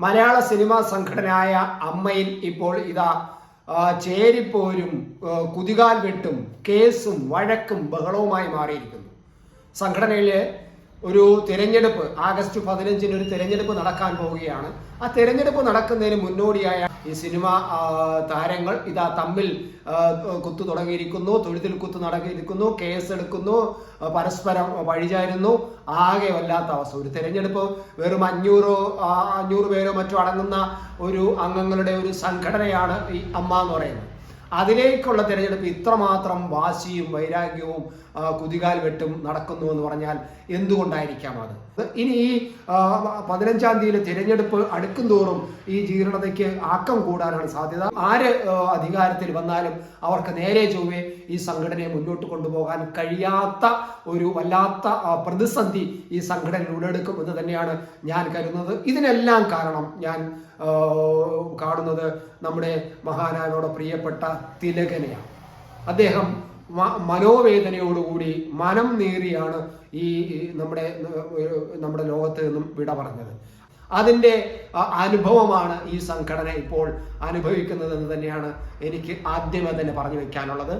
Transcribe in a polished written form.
മലയാള cinema സംഘടനയായ അമ്മയിൽ ഇപ്പോൾ ഇതാ ചേരിപ്പോരും കുതികാൽ വെട്ടും കേസും വഴക്കും ബഹളവുമായി മാറിയിരിക്കുന്നു. സംഘടനയിലെ ഒരു തിരഞ്ഞെടുപ്പ് ആഗസ്റ്റ് 15-ന് ഒരു തിരഞ്ഞെടുപ്പ് നടക്കാൻ പോവുകയാണ്. ആ തിരഞ്ഞെടുപ്പ് നടക്കുന്നതിന് മുന്നോടിയായ ഈ സിനിമ താരങ്ങൾ ഇതാ തമ്മിൽ കുത്തു തുടങ്ങിയിരിക്കുന്നു, തൊഴുത്തിൽ കുത്തു നടക്കിയിരിക്കുന്നു, കേസെടുക്കുന്നു, പരസ്പരം വഴിചാരുന്നു. ആകെ വല്ലാത്ത അവസ്ഥ. ഒരു തിരഞ്ഞെടുപ്പ് വെറും 500 പേരോ മറ്റോ അടങ്ങുന്ന ഒരു അംഗങ്ങളുടെ ഒരു സംഘടനയാണ് ഈ അമ്മ എന്ന് പറയുന്നത്. അതിലേക്കുള്ള തിരഞ്ഞെടുപ്പ് ഇത്രമാത്രം വാശിയും വൈരാഗ്യവും കുതികാൽ വെട്ടും നടക്കുന്നു എന്ന് പറഞ്ഞാൽ എന്തുകൊണ്ടായിരിക്കാം അത്? ഇനി ഈ 15-ാം തീയതി തിരഞ്ഞെടുപ്പ് അടുക്കും തോറും ഈ ജീർണതയ്ക്ക് ആക്കം കൂടാനാണ് സാധ്യത. ആര് അധികാരത്തിൽ വന്നാലും അവർക്ക് നേരെ ചൊവ്വേ ഈ സംഘടനയെ മുന്നോട്ട് കൊണ്ടുപോകാൻ കഴിയാത്ത ഒരു വല്ലാത്ത പ്രതിസന്ധി ഈ സംഘടന ഉടലെടുക്കും എന്ന് തന്നെയാണ് ഞാൻ കരുതുന്നത്. ഇതിനെല്ലാം കാരണം ഞാൻ കാണുന്നത് നമ്മുടെ മഹാനായവരുടെ പ്രിയപ്പെട്ട തിലകനെയാണ്. അദ്ദേഹം മനോവേദനയോടുകൂടി മനം നേറിയാണ് ഈ നമ്മുടെ ലോകത്ത് നിന്നും വിട പറഞ്ഞത്. അതിൻ്റെ അനുഭവമാണ് ഈ സംഘടന ഇപ്പോൾ അനുഭവിക്കുന്നതെന്ന് തന്നെയാണ് എനിക്ക് ആദ്യമേ തന്നെ പറഞ്ഞു വെക്കാനുള്ളത്.